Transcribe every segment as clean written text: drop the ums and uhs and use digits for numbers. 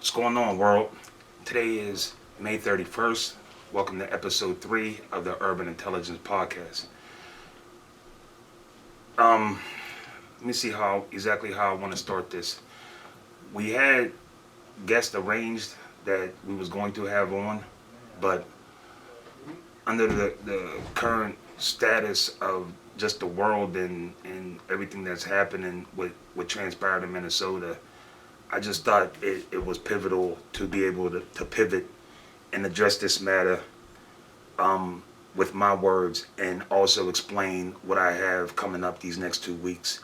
What's going on, world? Today is May 31st. Welcome to episode 3 of the Urban Intelligence Podcast. Let me see exactly how I want to start this. We had guests arranged that we was going to have on, but under the current status of just the world and everything that's happening with what transpired in Minnesota, I just thought it was pivotal to be able to pivot and address this matter with my words and also explain what I have coming up these next 2 weeks.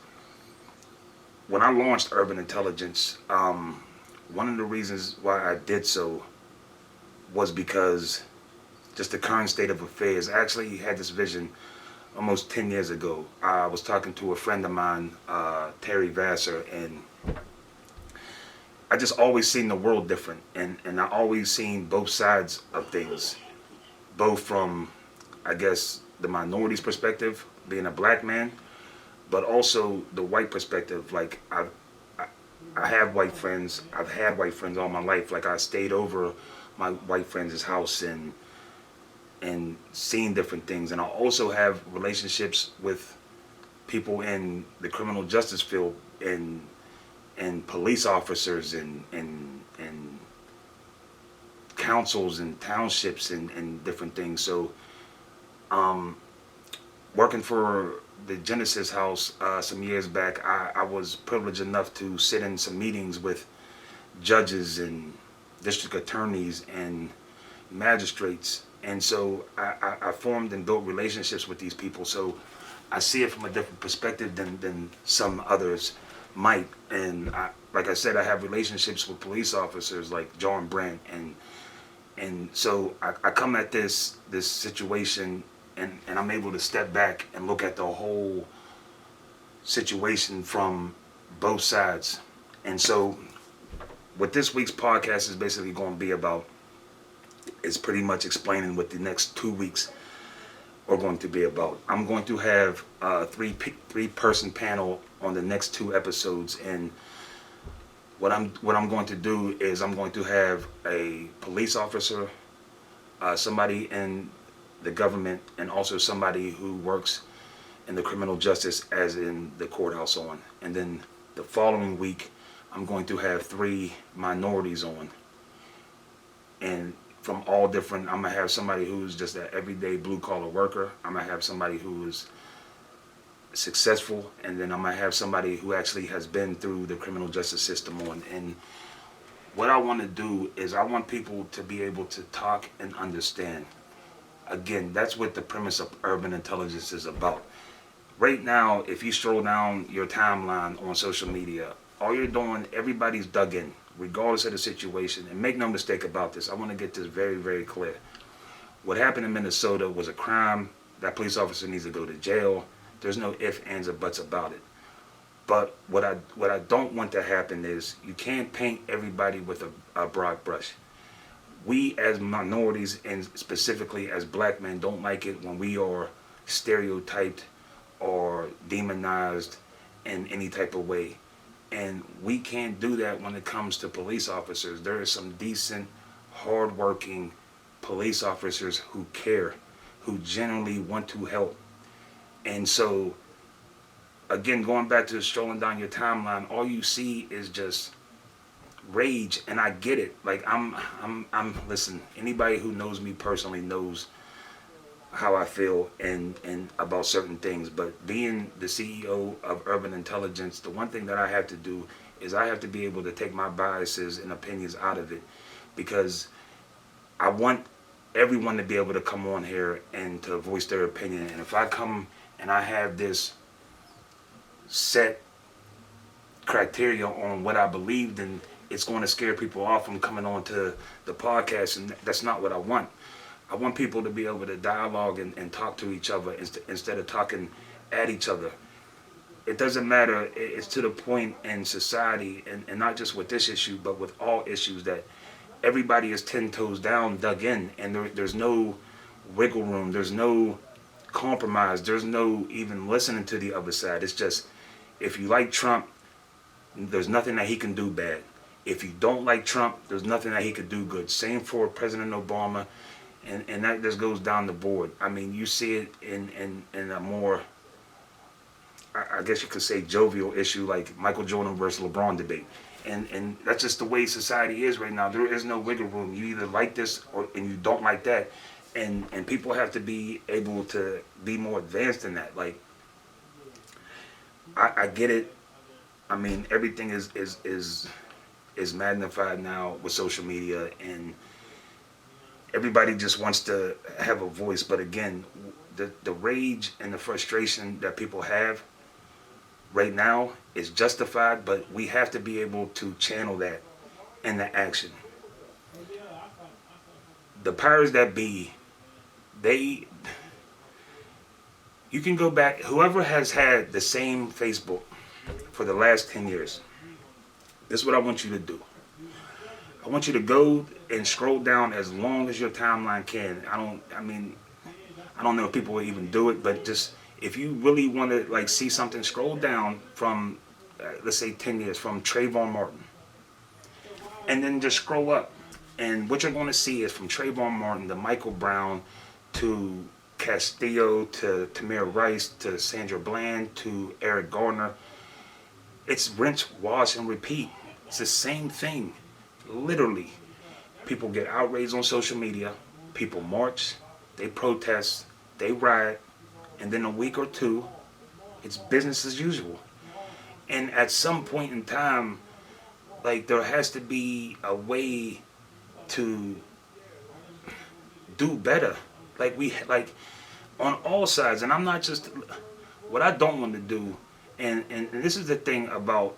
When I launched Urban Intelligence, one of the reasons why I did so was because just the current state of affairs. I actually had this vision almost 10 years ago. I was talking to a friend of mine, Terry Vassar, and I just always seen the world different, and I always seen both sides of things, both from, I guess, the minority's perspective, being a black man, but also the white perspective. Like I have white friends. I've had white friends all my life. Like I stayed over my white friends' house and seen different things, and I also have relationships with people in the criminal justice field and police officers and councils and townships and different things. So working for the Genesis House some years back, I was privileged enough to sit in some meetings with judges and district attorneys and magistrates. And so I formed and built relationships with these people. So I see it from a different perspective than some others might. And like I said, I have relationships with police officers like John Brent, and so I come at this situation and I'm able to step back and look at the whole situation from both sides. And so what this week's podcast is basically going to be about is pretty much explaining what the next 2 weeks are going to be about. I'm going to have a three-person panel on the next 2 episodes, and what I'm going to do is I'm going to have a police officer, somebody in the government, and also somebody who works in the criminal justice, as in the courthouse, on. And then the following week, I'm going to have 3 minorities on, and from all different. I'm gonna have somebody who's just an everyday blue collar worker. I'm gonna have somebody who is successful, and then I'm gonna have somebody who actually has been through the criminal justice system on. And what I want to do is I want people to be able to talk and understand. Again, that's what the premise of Urban Intelligence is about. Right now, if you stroll down your timeline on social media, all you're doing, everybody's dug in, regardless of the situation. And make no mistake about this, I want to get this very, very clear. What happened in Minnesota was a crime. That police officer needs to go to jail. There's no ifs, ands, or buts about it. But what I don't want to happen is you can't paint everybody with a broad brush. We as minorities, and specifically as black men, don't like it when we are stereotyped or demonized in any type of way. And we can't do that when it comes to police officers. There are some decent, hardworking police officers who care, who genuinely want to help. And so, again, going back to strolling down your timeline, all you see is just rage. And I get it. Like listen, anybody who knows me personally knows how I feel and about certain things. But being the CEO of Urban Intelligence, the one thing that I have to do is I have to be able to take my biases and opinions out of it, because I want everyone to be able to come on here and to voice their opinion. And if I come and I have this set criteria on what I believe, then it's going to scare people off from coming on to the podcast, and that's not what I want. I want people to be able to dialogue and talk to each other instead of talking at each other. It doesn't matter. It's to the point in society, and not just with this issue, but with all issues, that everybody is 10 toes down, dug in, and there's no wiggle room. There's no compromise. There's no even listening to the other side. It's just, if you like Trump, there's nothing that he can do bad. If you don't like Trump, there's nothing that he could do good. Same for President Obama, and that just goes down the board. I mean, you see it in a more, I guess you could say, jovial issue like Michael Jordan versus LeBron debate. And that's just the way society is right now. There is no wiggle room. You either like this and you don't like that. And people have to be able to be more advanced than that. Like, I get it. I mean, everything is magnified now with social media, and everybody just wants to have a voice. But again, the rage and the frustration that people have right now is justified, but we have to be able to channel that into action. The powers that be, you can go back, whoever has had the same Facebook for the last 10 years, this is what I want you to do. I want you to go and scroll down as long as your timeline can. I don't know if people will even do it, but just, if you really want to like see something, scroll down from, let's say 10 years, from Trayvon Martin. And then just scroll up. And what you're going to see is from Trayvon Martin to Michael Brown to Castillo to Tamir Rice to Sandra Bland to Eric Garner. It's rinse, wash, and repeat. It's the same thing. Literally. People get outraged on social media. People march. They protest. They riot. And then a week or two, it's business as usual. And at some point in time, like, there has to be a way to do better. Like on all sides. And I'm not just, what I don't want to do, and this is the thing about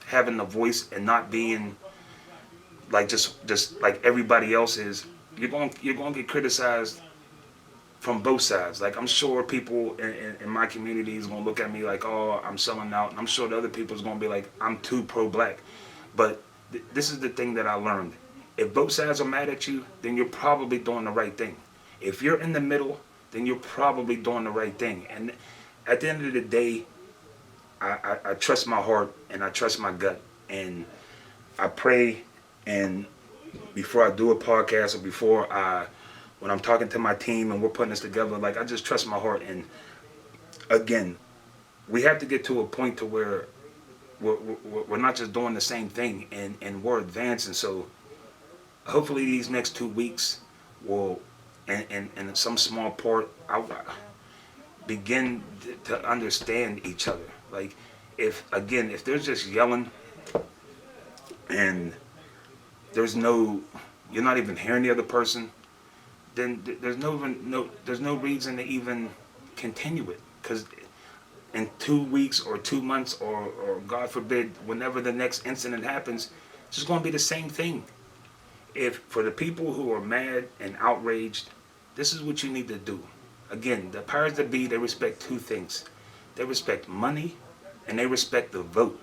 having the voice and not being like just like everybody else is. You're going to get criticized from both sides. Like, I'm sure people in my community is going to look at me like, oh, I'm selling out. And I'm sure the other people is going to be like, I'm too pro-black. But this is the thing that I learned. If both sides are mad at you, then you're probably doing the right thing. If you're in the middle, then you're probably doing the right thing. And at the end of the day, I trust my heart and I trust my gut. And I pray, and before I do a podcast, or when I'm talking to my team and we're putting this together, like, I just trust my heart. And again, we have to get to a point to where we're not just doing the same thing, and we're advancing. So hopefully these next 2 weeks will, and in some small part, I'll begin to understand each other. Like, if there's just yelling and you're not even hearing the other person, then there's no reason to even continue it. Because in 2 weeks or 2 months or God forbid, whenever the next incident happens, it's just going to be the same thing. If for the people who are mad and outraged, this is what you need to do. Again, the powers that be, they respect two things. They respect money and they respect the vote.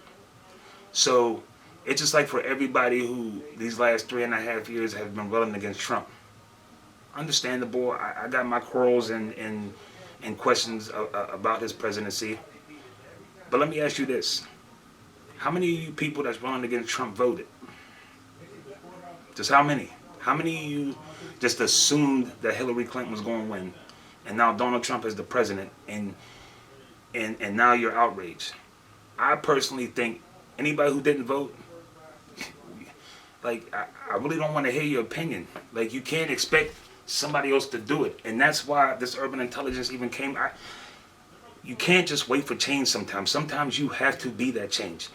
So it's just like for everybody who these last 3.5 years have been running against Trump. Understandable. I got my quarrels and questions about his presidency. But let me ask you this. How many of you people that's running against Trump voted? Just how many? How many of you just assumed that Hillary Clinton was going to win, and now Donald Trump is the president, and now you're outraged? I personally think anybody who didn't vote, like, I really don't want to hear your opinion. Like, you can't expect somebody else to do it. And that's why this urban intelligence even came. You can't just wait for change sometimes. Sometimes you have to be that change.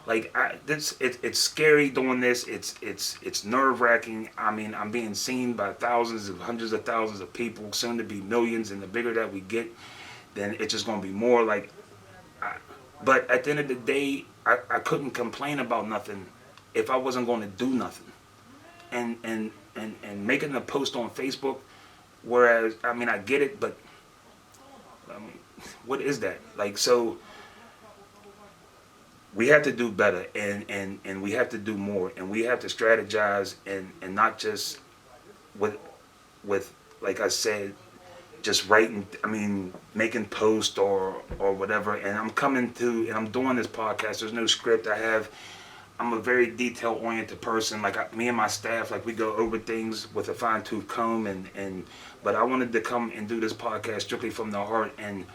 Like, it's scary doing this. It's nerve-wracking. I mean, I'm being seen by thousands of hundreds of thousands of people, soon to be millions. And the bigger that we get, then it's just going to be more. Like, but at the end of the day, I couldn't complain about nothing if I wasn't going to do nothing. And making a post on Facebook, whereas, I mean, I get it, but I mean, what is that? Like, so we have to do better, and we have to do more, and we have to strategize, and not just with like I said, just writing, I mean, making posts or whatever. And I'm doing this podcast. There's no script. I'm a very detail oriented person. Like me and my staff, like we go over things with a fine tooth comb, but I wanted to come and do this podcast strictly from the heart and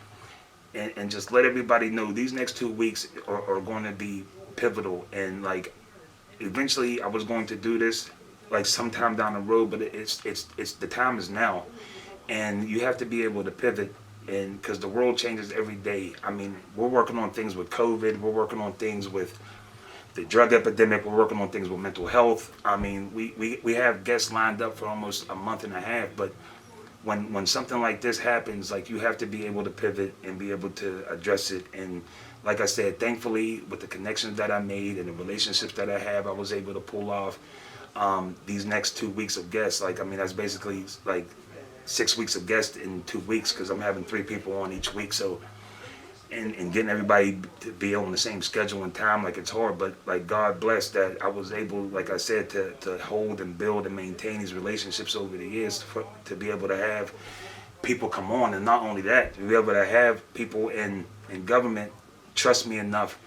just let everybody know these next 2 weeks are going to be pivotal. And like eventually I was going to do this like sometime down the road, but it's the time is now, and you have to be able to pivot. And because the world changes every day. I mean, we're working on things with COVID. We're working on things with the drug epidemic. We're working on things with mental health. I mean, we have guests lined up for almost a month and a half. But when something like this happens, like you have to be able to pivot and be able to address it. And like I said, thankfully, with the connections that I made and the relationships that I have, I was able to pull off these next 2 weeks of guests. Like, I mean, that's basically like 6 weeks of guests in 2 weeks because I'm having 3 people on each week. So and getting everybody to be on the same schedule and time, like it's hard, but like God bless that I was able, like I said, to hold and build and maintain these relationships over the years to be able to have people come on, and not only that, to be able to have people in government trust me enough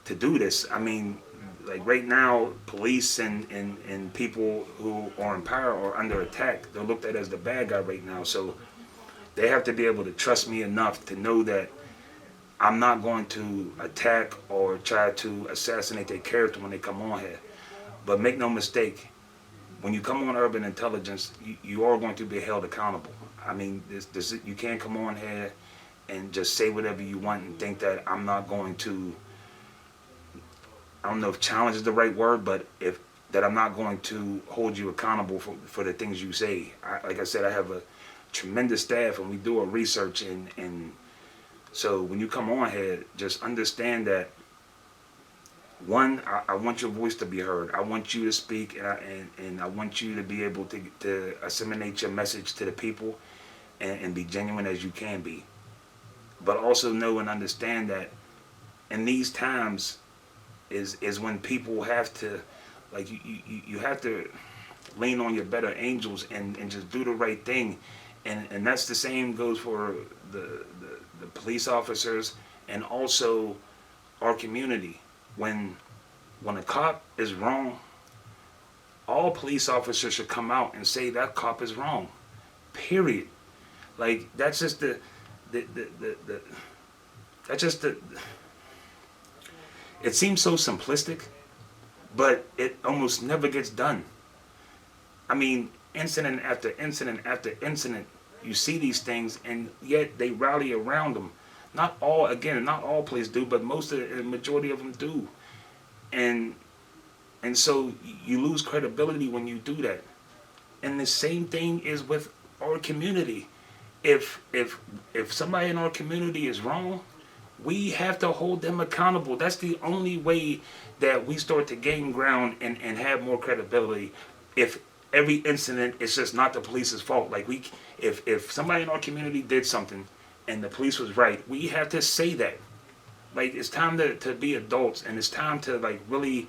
to do this. I mean, like right now, police and people who are in power are under attack. They're looked at as the bad guy right now, so they have to be able to trust me enough to know that I'm not going to attack or try to assassinate their character when they come on here. But make no mistake, when you come on Urban Intelligence, you are going to be held accountable. I mean, you can't come on here and just say whatever you want and think that I'm not going to, I don't know if challenge is the right word, but if that I'm not going to hold you accountable for the things you say. Like I said, I have a tremendous staff and we do a research and so when you come on here, just understand that one, I want your voice to be heard. I want you to speak, and I want you to be able to assimilate your message to the people and be genuine as you can be. But also know and understand that in these times is when people have to, like you have to lean on your better angels and just do the right thing. And that's the same goes for the police officers and also our community. When a cop is wrong, all police officers should come out and say that cop is wrong. Period. Like that's just the that's just the. It seems so simplistic, but it almost never gets done. I mean, incident after incident after incident, you see these things, and yet they rally around them. Not all, again, not all police do, but most of the majority of them do. And so you lose credibility when you do that. And the same thing is with our community. If somebody in our community is wrong, we have to hold them accountable. That's the only way that we start to gain ground and have more credibility. If every incident is just not the police's fault. Like if somebody in our community did something and the police was right, we have to say that. Like it's time to be adults, and it's time to like really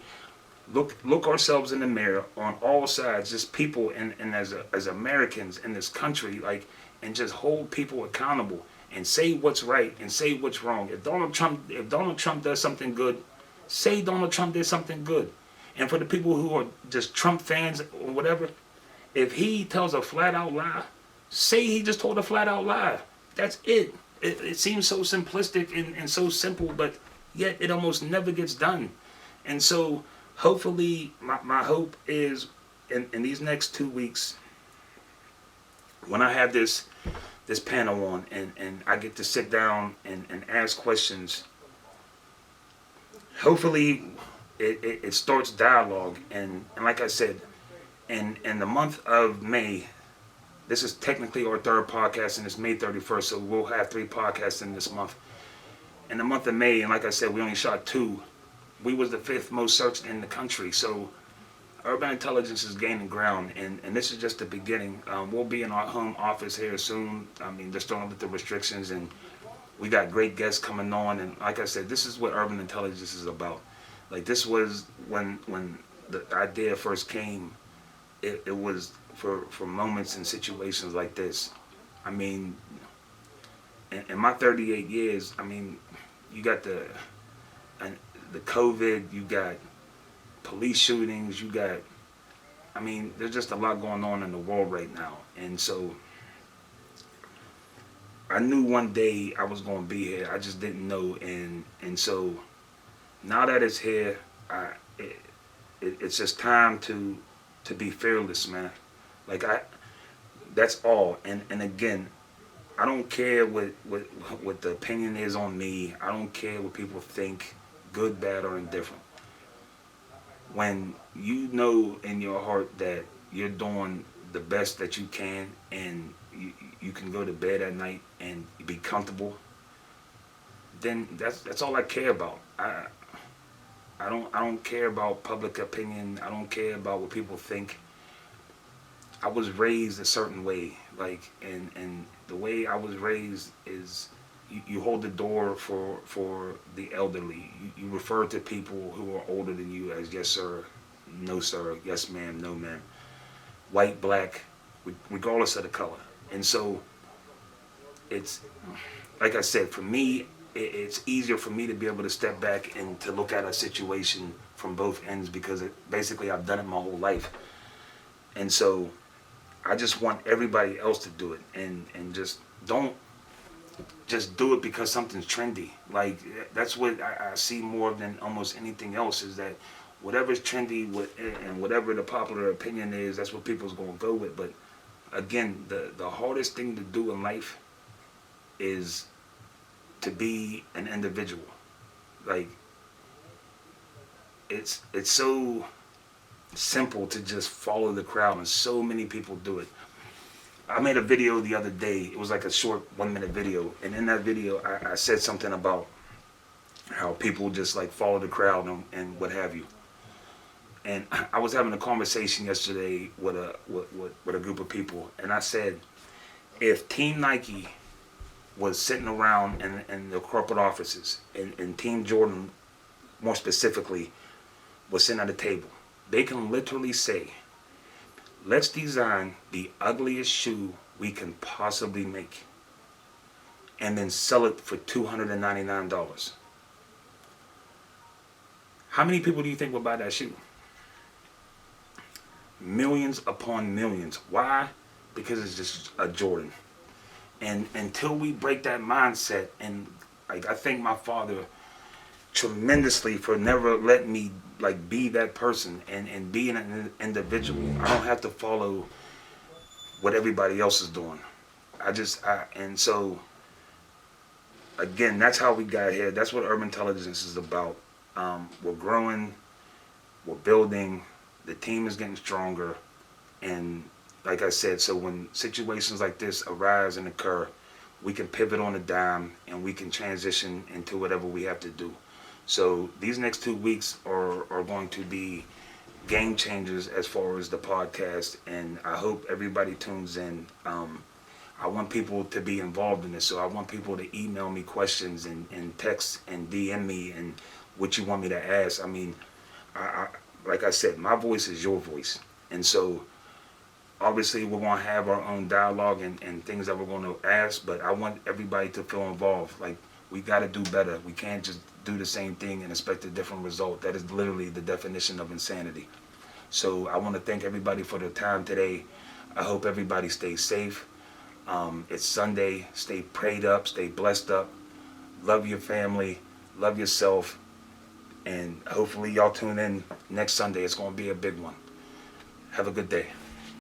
look ourselves in the mirror on all sides, just people and as Americans in this country, like, and just hold people accountable and say what's right and say what's wrong. If Donald Trump does something good, say Donald Trump did something good. And for the people who are just Trump fans or whatever, if he tells a flat out lie, say he just told a flat out lie. That's it. It seems so simplistic and so simple, but yet it almost never gets done. And so hopefully my hope is in these next 2 weeks, when I have this panel on and I get to sit down and ask questions, hopefully it starts dialogue. And like I said, in the month of May, this is technically our third podcast, and it's May 31st, so we'll have 3 podcasts in this month. In the month of May, and like I said, we only shot 2. We was the 5th most searched in the country, so Urban Intelligence is gaining ground, and this is just the beginning. We'll be in our home office here soon. I mean, they're starting with the restrictions, and we got great guests coming on, and like I said, this is what Urban Intelligence is about. Like this was when the idea first came, it was for moments and situations like this. I mean, in my 38 years, I mean, you got the COVID, you got police shootings, you got, I mean, there's just a lot going on in the world right now. And so I knew one day I was going to be here. I just didn't know. And so now that it's here, it, it's just time to be fearless, man. Like that's all. And again, I don't care what the opinion is on me. I don't care what people think, good, bad, or indifferent. When you know in your heart that you're doing the best that you can, and you can go to bed at night and be comfortable, then that's all I care about. I don't care about public opinion. I don't care about what people think. I was raised a certain way, like, and the way I was raised is you hold the door for the elderly. You refer to people who are older than you as yes sir, no sir, yes ma'am, no ma'am, white, black, regardless of the color. And so it's, like I said, for me, it's easier for me to be able to step back and to look at a situation from both ends, because basically I've done it my whole life. And so I just want everybody else to do it, and just don't just do it because something's trendy. Like, that's what I see more than almost anything else, is that whatever's trendy and whatever the popular opinion is, that's what people's going to go with. But again, the hardest thing to do in life is to be an individual. Like, it's so simple to just follow the crowd, and so many people do it. I made a video the other day. It was like a short 1-minute video, and in that video I said something about how people just like follow the crowd and what have you. And I was having a conversation yesterday with a group of people, and I said, if Team Nike was sitting around in the corporate offices, and Team Jordan more specifically was sitting at a table, they can literally say, let's design the ugliest shoe we can possibly make, and then sell it for $299. How many people do you think would buy that shoe? Millions upon millions. Why? Because it's just a Jordan. And until we break that mindset, and like, I thank my father tremendously for never letting me like be that person and being an individual. I don't have to follow what everybody else is doing. And so again, that's how we got here. That's what Urban Intelligence is about. We're growing, we're building, the team is getting stronger, and like I said, so when situations like this arise and occur, we can pivot on a dime and we can transition into whatever we have to do. So these next 2 weeks are going to be game changers as far as the podcast, and I hope everybody tunes in. I want people to be involved in this, so I want people to email me questions and text and DM me and what you want me to ask. I mean, I like I said, my voice is your voice, and so obviously we're going to have our own dialogue and things that we're going to ask, but I want everybody to feel involved. Like, we got to do better. We can't just do the same thing and expect a different result. That is literally the definition of insanity. So I want to thank everybody for their time today. I hope everybody stays safe. It's Sunday. Stay prayed up, stay blessed up. Love your family, love yourself, and hopefully y'all tune in next Sunday. It's going to be a big one. Have a good day.